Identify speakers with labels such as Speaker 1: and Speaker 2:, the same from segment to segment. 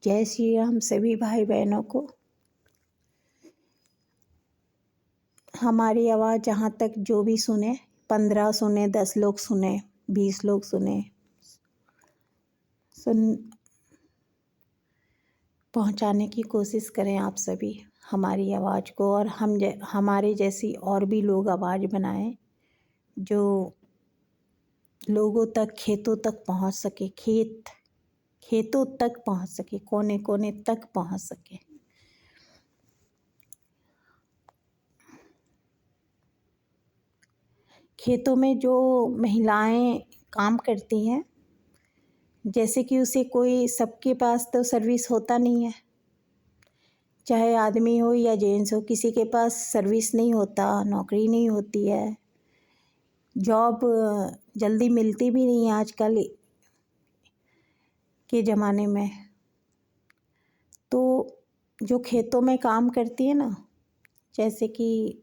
Speaker 1: जय श्री राम सभी भाई बहनों को। हमारी आवाज़ जहाँ तक जो भी सुने, 15 सुने, 10 लोग सुने, 20 लोग सुने, पहुँचाने की कोशिश करें आप सभी हमारी आवाज़ को, और हमारे जैसी और भी लोग आवाज़ बनाएं जो लोगों तक, खेतों तक पहुँच सके, खेतों तक पहुँच सके, कोने कोने तक पहुँच सके। खेतों में जो महिलाएं काम करती हैं, जैसे कि उसे कोई, सबके पास तो सर्विस होता नहीं है, चाहे आदमी हो या जेंट्स हो, किसी के पास सर्विस नहीं होता, नौकरी नहीं होती है, जॉब जल्दी मिलती भी नहीं है आजकल के ज़माने में। तो जो खेतों में काम करती है ना, जैसे कि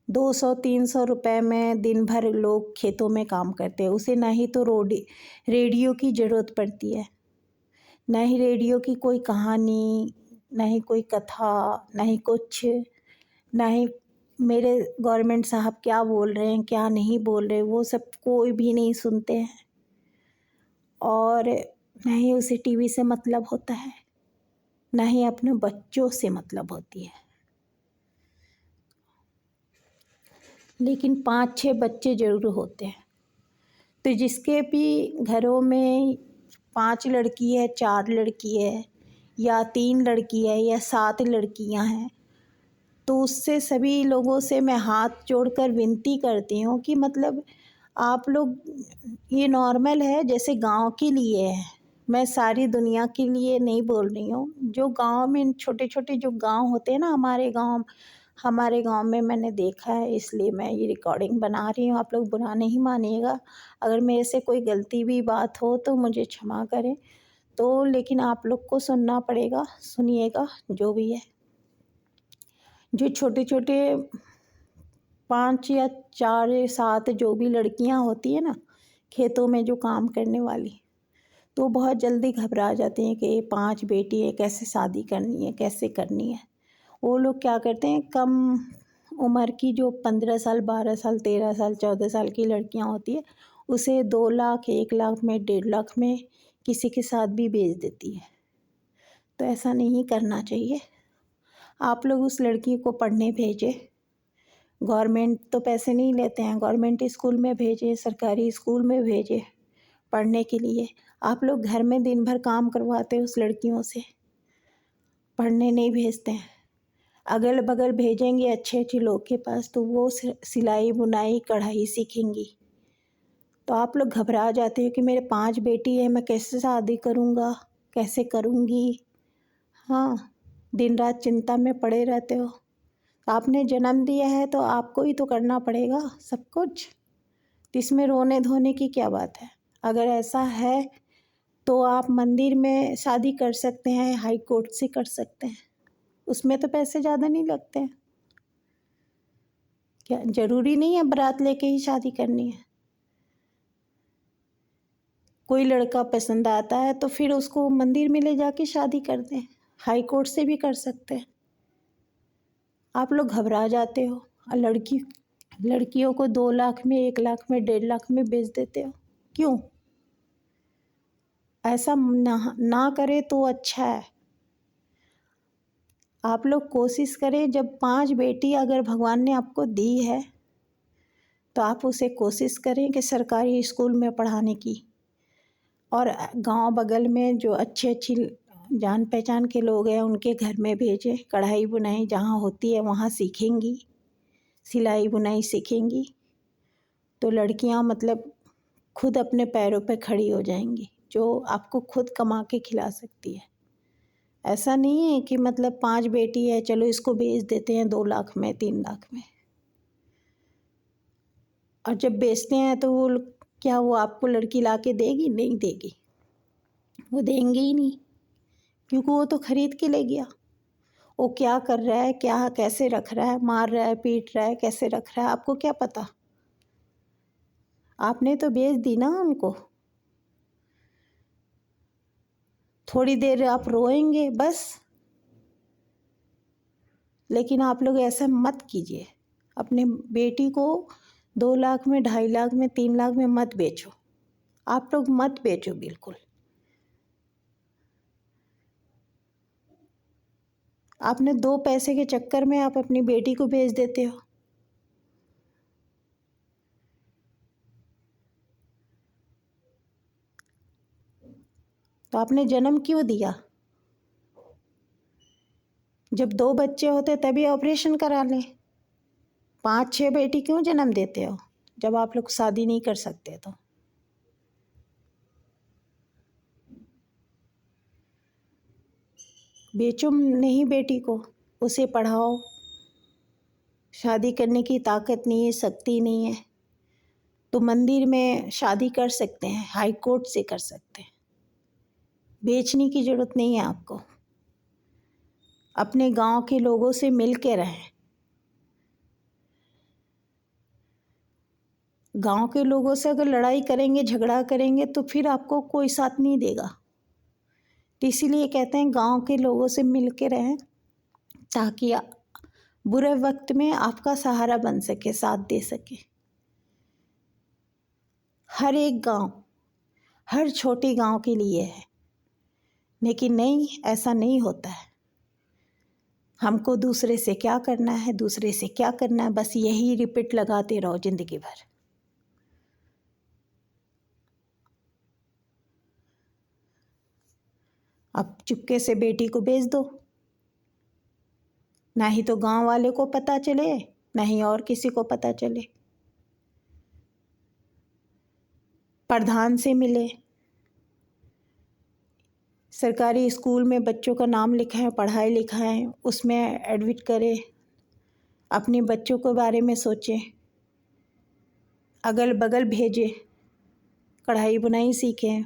Speaker 1: 200-300 रुपए में दिन भर लोग खेतों में काम करते हैं, उसे ना ही तो रेडियो की ज़रूरत पड़ती है, ना ही रेडियो की कोई कहानी, ना ही कोई कथा, ना ही कुछ, ना ही मेरे गवर्नमेंट साहब क्या बोल रहे हैं, क्या नहीं बोल रहे, वो सब कोई भी नहीं सुनते हैं। और ना ही उसे टीवी से मतलब होता है, ना ही अपने बच्चों से मतलब होती है। लेकिन 5-6 बच्चे ज़रूर होते हैं। तो जिसके भी घरों में 5 लड़की है, 4 लड़की है, या 3 लड़की है, या 7 लड़कियां हैं, तो उससे सभी लोगों से मैं हाथ जोड़कर विनती करती हूँ कि मतलब आप लोग, ये नॉर्मल है, जैसे गांव के लिए है, मैं सारी दुनिया के लिए नहीं बोल रही हूँ। जो गांव में छोटे छोटे जो गांव होते हैं ना, हमारे गांव में मैंने देखा है, इसलिए मैं ये रिकॉर्डिंग बना रही हूँ। आप लोग बुरा नहीं मानिएगा, अगर मेरे से कोई गलती भी बात हो तो मुझे क्षमा करें। तो लेकिन आप लोग को सुनना पड़ेगा, सुनिएगा जो भी है। जो छोटे छोटे 5 या 4 या 7 जो भी लड़कियां होती है ना, खेतों में जो काम करने वाली, तो बहुत जल्दी घबरा जाती हैं कि ये 5 बेटी है, कैसे शादी करनी है, कैसे करनी है। वो लोग क्या करते हैं, कम उम्र की जो 15 साल, 12 साल, 13 साल, 14 साल की लड़कियां होती है, उसे 2 लाख, 1 लाख में, 1.5 लाख में किसी के साथ भी बेच देती है। तो ऐसा नहीं करना चाहिए। आप लोग उस लड़की को पढ़ने भेजें। गवर्नमेंट तो पैसे नहीं लेते हैं, गवर्नमेंट स्कूल में भेजें, सरकारी स्कूल में भेजें पढ़ने के लिए। आप लोग घर में दिन भर काम करवाते हैं उस लड़कियों से, पढ़ने नहीं भेजते हैं। अगल बगल भेजेंगे अच्छे अच्छे लोग के पास, तो वो सिलाई बुनाई कढ़ाई सीखेंगी। तो आप लोग घबरा जाते हो कि मेरे 5 बेटी है, मैं कैसे शादी करूँगा, कैसे करूँगी। हाँ, दिन रात चिंता में पड़े रहते हो। आपने जन्म दिया है तो आपको ही तो करना पड़ेगा सब कुछ, इसमें रोने धोने की क्या बात है। अगर ऐसा है तो आप मंदिर में शादी कर सकते हैं, हाई कोर्ट से कर सकते हैं, उसमें तो पैसे ज़्यादा नहीं लगते हैं। क्या ज़रूरी नहीं है बारात लेके ही शादी करनी है। कोई लड़का पसंद आता है तो फिर उसको मंदिर में ले जाके शादी कर दें, हाई कोर्ट से भी कर सकते हैं। आप लोग घबरा जाते हो और लड़कियों को 2 लाख में, 1 लाख में, 1.5 लाख में बेच देते हो, क्यों? ऐसा ना करे तो अच्छा है। आप लोग कोशिश करें, जब 5 बेटी अगर भगवान ने आपको दी है तो आप उसे कोशिश करें कि सरकारी स्कूल में पढ़ाने की, और गांव बगल में जो अच्छी जान पहचान के लोग हैं उनके घर में भेजें। कढ़ाई बुनाई जहाँ होती है वहाँ सीखेंगी, सिलाई बुनाई सीखेंगी, तो लड़कियां मतलब खुद अपने पैरों पे खड़ी हो जाएंगी, जो आपको खुद कमा के खिला सकती है। ऐसा नहीं है कि मतलब 5 बेटी है, चलो इसको बेच देते हैं 2 लाख में, 3 लाख में। और जब बेचते हैं तो क्या वो आपको लड़की ला के देगी? नहीं देगी, वो देंगे ही नहीं, क्योंकि वो तो खरीद के ले गया। वो क्या कर रहा है, क्या कैसे रख रहा है, मार रहा है, पीट रहा है, कैसे रख रहा है, आपको क्या पता? आपने तो बेच दी ना उनको। थोड़ी देर आप रोएंगे बस, लेकिन आप लोग ऐसा मत कीजिए। अपने बेटी को 2 लाख में, 2.5 लाख में, 3 लाख में मत बेचो। आप लोग मत बेचो बिल्कुल। आपने 2 पैसे के चक्कर में आप अपनी बेटी को बेच देते हो। तो आपने जन्म क्यों दिया? जब 2 बच्चे होते तभी ऑपरेशन करा लें। 5-6 बेटी क्यों जन्म देते हो जब आप लोग शादी नहीं कर सकते? तो बेचो नहीं बेटी को, उसे पढ़ाओ। शादी करने की ताकत नहीं है, शक्ति नहीं है, तो मंदिर में शादी कर सकते हैं, हाई कोर्ट से कर सकते हैं। बेचने की ज़रूरत नहीं है आपको। अपने गांव के लोगों से मिल के रहें। गांव के लोगों से अगर लड़ाई करेंगे, झगड़ा करेंगे, तो फिर आपको कोई साथ नहीं देगा। तो इसीलिए कहते हैं गांव के लोगों से मिल के रहें, ताकि बुरे वक्त में आपका सहारा बन सके, साथ दे सके। हर एक गांव, हर छोटे गांव के लिए है, लेकिन नहीं, ऐसा नहीं होता है। हमको दूसरे से क्या करना है, दूसरे से क्या करना है, बस यही रिपीट लगाते रहो जिंदगी भर। अब चुपके से बेटी को बेच दो, ना ही तो गांव वाले को पता चले, ना ही और किसी को पता चले। प्रधान से मिले, सरकारी स्कूल में बच्चों का नाम लिखाएं, पढ़ाई लिखाएं, उसमें एडमिट करें, अपने बच्चों के बारे में सोचें, अगल बगल भेजें, कढ़ाई बुनाई सीखें,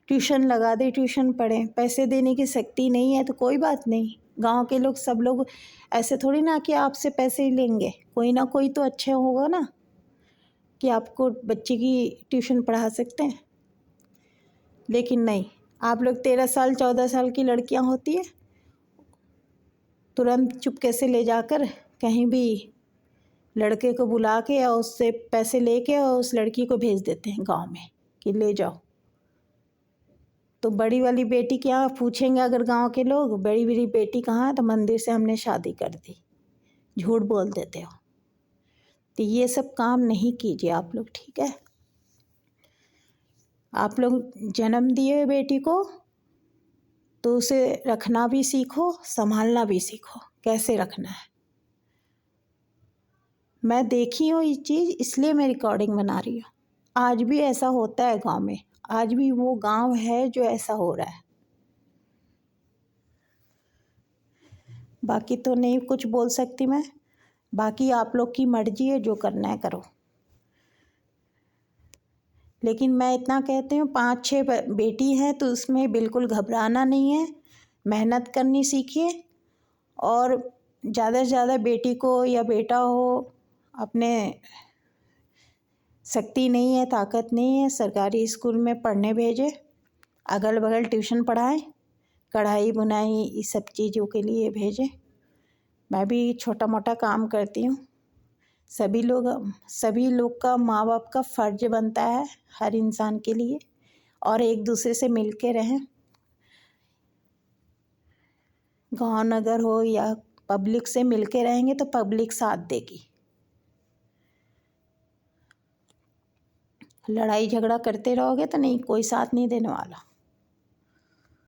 Speaker 1: ट्यूशन लगा दे, ट्यूशन पढ़ें। पैसे देने की शक्ति नहीं है तो कोई बात नहीं, गांव के लोग सब लोग ऐसे थोड़ी ना कि आपसे पैसे ही लेंगे। कोई ना कोई तो अच्छा होगा ना कि आपको बच्चे की ट्यूशन पढ़ा सकते हैं। लेकिन नहीं, आप लोग 13 साल 14 साल की लड़कियां होती है, तुरंत चुपके से ले जाकर कहीं भी लड़के को बुला के या उससे पैसे लेके और उस लड़की को भेज देते हैं गांव में कि ले जाओ। तो बड़ी वाली बेटी क्या पूछेंगे अगर गांव के लोग, बड़ी बड़ी बेटी कहाँ है, तो मंदिर से हमने शादी कर दी। झूठ बोल देते हो। तो ये सब काम नहीं कीजिए आप लोग, ठीक है? आप लोग जन्म दिए बेटी को तो उसे रखना भी सीखो, संभालना भी सीखो, कैसे रखना है। मैं देखी हूँ ये चीज़, इसलिए मैं रिकॉर्डिंग बना रही हूँ। आज भी ऐसा होता है गांव में, आज भी वो गांव है जो ऐसा हो रहा है। बाकी तो नहीं कुछ बोल सकती मैं, बाकी आप लोग की मर्जी है, जो करना है करो। लेकिन मैं इतना कहती हूँ, 5-6 बेटी हैं तो उसमें बिल्कुल घबराना नहीं है, मेहनत करनी सीखिए। और ज़्यादा से ज़्यादा बेटी को या बेटा हो, अपने शक्ति नहीं है, ताकत नहीं है, सरकारी स्कूल में पढ़ने भेजें, अगल बगल ट्यूशन पढ़ाएं, कढ़ाई बुनाई इस सब चीज़ों के लिए भेजें। मैं भी छोटा मोटा काम करती हूँ। सभी लोग का, माँ बाप का फ़र्ज बनता है हर इंसान के लिए, और एक दूसरे से मिल के रहें। गाँव नगर हो या पब्लिक से मिल के रहेंगे तो पब्लिक साथ देगी। लड़ाई झगड़ा करते रहोगे तो नहीं, कोई साथ नहीं देने वाला।